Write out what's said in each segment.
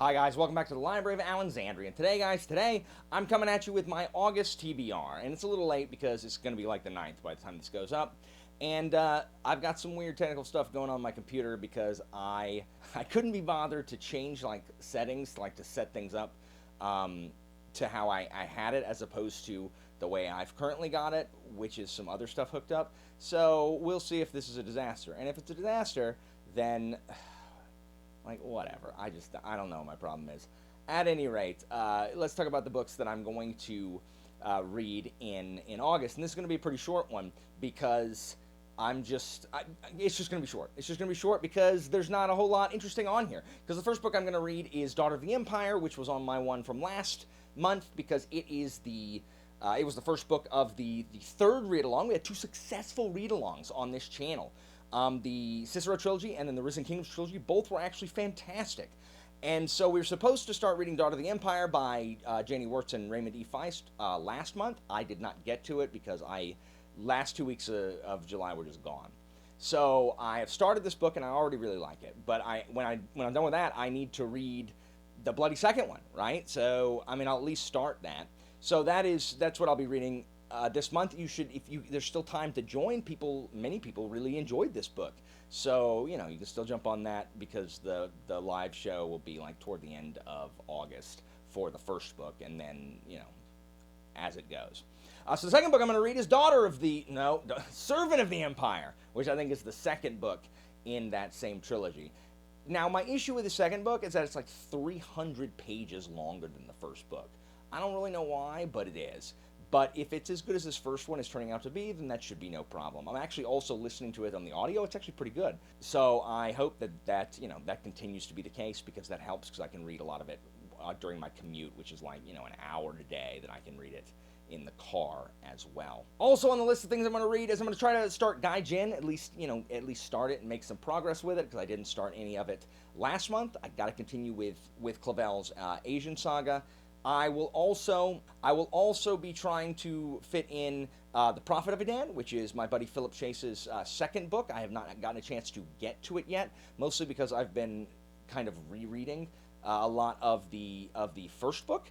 Hi guys, welcome back to the Library of Alexandria. And today I'm coming at you with my August TBR. And it's a little late because it's going to be like the 9th by the time this goes up. And I've got some weird technical stuff going on my computer because I couldn't be bothered to change like settings, like to set things up to how I had it as opposed to the way I've currently got it, which is some other stuff hooked up. So we'll see if this is a disaster. And if it's a disaster, then like whatever. I don't know what my problem is. At any rate, let's talk about the books that I'm going to read in August, and this is going to be a pretty short one because it's just going to be short. It's just going to be short because there's not a whole lot interesting on here. Because the first book I'm going to read is Daughter of the Empire, which was on my one from last month because it was the first book of the third read-along. We had two successful read-alongs on this channel. The Cicero trilogy and then the Risen Kingdoms trilogy both were actually fantastic. And so we were supposed to start reading Daughter of the Empire by Janie Wirtz and Raymond E. Feist last month. I did not get to it because last 2 weeks of July were just gone. So I have started this book and I already really like it. But when I'm done with that, I need to read the bloody second one, right? So I'll at least start that. So that's what I'll be reading this month. There's still time to join. Many people really enjoyed this book, so you can still jump on that because the live show will be like toward the end of August for the first book, and then as it goes. So the second book I'm going to read is Servant of the Empire, which I think is the second book in that same trilogy. Now, my issue with the second book is that it's like 300 pages longer than the first book. I don't really know why, but it is. But if it's as good as this first one is turning out to be, then that should be no problem. I'm actually also listening to it on the audio. It's actually pretty good. So I hope that continues to be the case because that helps because I can read a lot of it during my commute, which is like, an hour a day that I can read it in the car as well. Also on the list of things I'm going to read is I'm going to try to start Gaijin, at least start it and make some progress with it because I didn't start any of it last month. I got to continue with Clavel's Asian Saga. I will also be trying to fit in The Prophet of Adan, which is my buddy Philip Chase's second book. I have not gotten a chance to get to it yet, mostly because I've been kind of rereading a lot of the first book,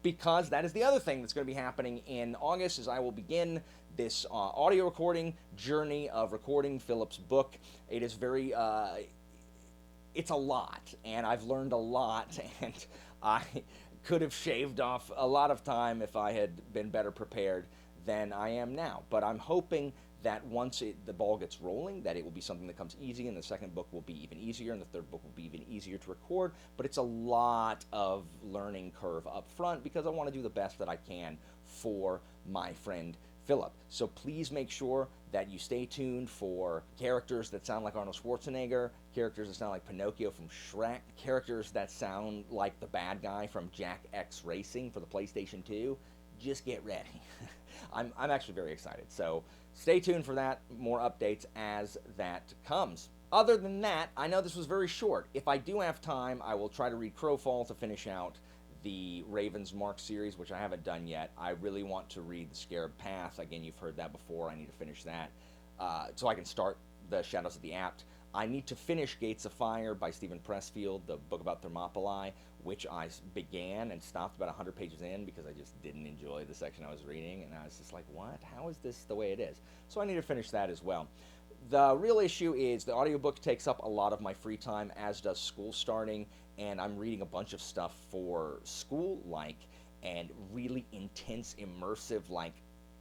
because that is the other thing that's going to be happening in August is I will begin this audio recording journey of recording Philip's book. It is it's a lot, and I've learned a lot, and I could have shaved off a lot of time if I had been better prepared than I am now. But I'm hoping that once the ball gets rolling, that it will be something that comes easy, and the second book will be even easier, and the third book will be even easier to record. But it's a lot of learning curve up front because I want to do the best that I can for my friend Philip. So please make sure that you stay tuned for characters that sound like Arnold Schwarzenegger, characters that sound like Pinocchio from Shrek, characters that sound like the bad guy from Jack X Racing for the PlayStation 2. Just get ready. I'm actually very excited. So stay tuned for that. More updates as that comes. Other than that, I know this was very short. If I do have time, I will try to read Crowfall to finish out the Raven's Mark series, which I haven't done yet. I really want to read The Scarab Path. Again, you've heard that before. I need to finish that so I can start The Shadows of the Apt. I need to finish Gates of Fire by Stephen Pressfield, the book about Thermopylae, which I began and stopped about 100 pages in because I just didn't enjoy the section I was reading, and I was just like, what? How is this the way it is? So I need to finish that as well. The real issue is the audiobook takes up a lot of my free time, as does school starting, and I'm reading a bunch of stuff for school, and really intense, immersive,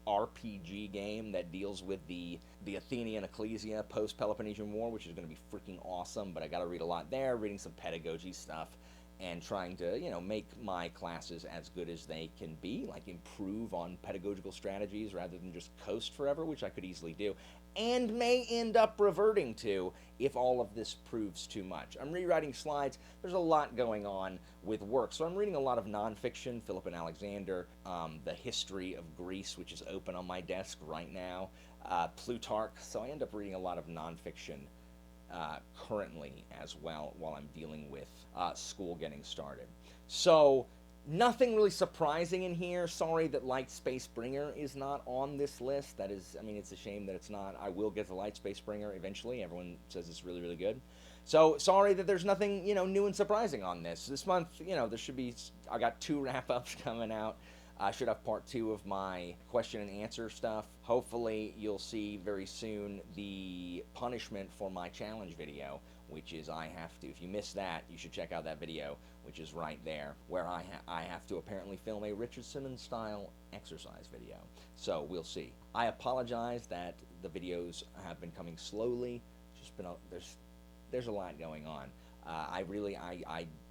RPG game that deals with the Athenian Ecclesia post-Peloponnesian War, which is going to be freaking awesome, but I got to read a lot there, reading some pedagogy stuff, and trying to, make my classes as good as they can be, improve on pedagogical strategies rather than just coast forever, which I could easily do, and may end up reverting to if all of this proves too much. I'm rewriting slides. There's a lot going on with work, so I'm reading a lot of nonfiction, Philip and Alexander, the history of Greece, which is open on my desk right now, Plutarch, so I end up reading a lot of nonfiction currently as well while I'm dealing with school getting started. So Nothing really surprising in here. Sorry that Light Space Bringer is not on this list. That is, I mean, it's a shame that it's not. I will get the Light Space Bringer eventually. Everyone says it's really, really good. So sorry that there's nothing, new and surprising on this. This month, there should be. I got 2 wrap-ups coming out. I should have part 2 of my question and answer stuff. Hopefully, you'll see very soon the punishment for my challenge video, which is I have to. If you missed that, you should check out that video, which is right there, where I have to apparently film a Richard Simmons style exercise video. So we'll see. I apologize that the videos have been coming slowly. It's just been there's a lot going on. I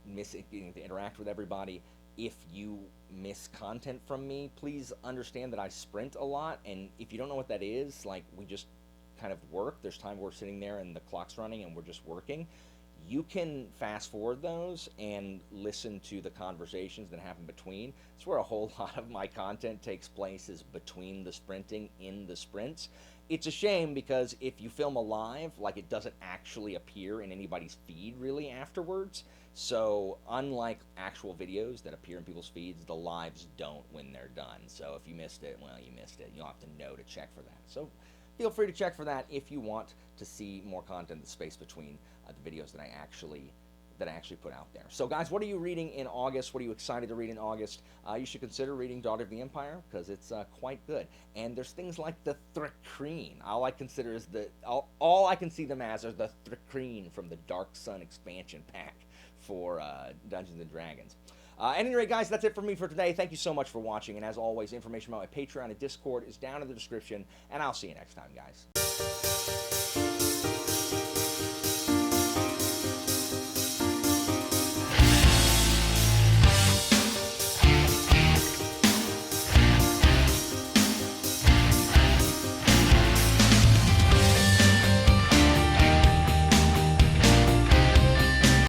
miss getting to interact with everybody. If you miss content from me, please understand that I sprint a lot, and if you don't know what that is, like, we just kind of work. There's time we're sitting there and the clock's running and we're just working. You can fast forward those and listen to the conversations that happen between. It's where a whole lot of my content takes place, is between the sprinting, in the sprints. It's a shame because if you film a live, like, it doesn't actually appear in anybody's feed really afterwards. So unlike actual videos that appear in people's feeds, the lives don't when they're done. So if you missed it, well, you missed it. You'll have to know to check for that. So feel free to check for that if you want to see more content, the space between the videos that I actually put out there. So guys, what are you reading in August? What are you excited to read in August? You should consider reading Daughter of the Empire, because it's quite good. And there's things like the Thrikreen. All I consider is all I can see them as are the Thrikreen from the Dark Sun expansion pack for Dungeons and Dragons. At any rate, guys, that's it for me for today. Thank you so much for watching, and as always, information about my Patreon and Discord is down in the description, and I'll see you next time, guys.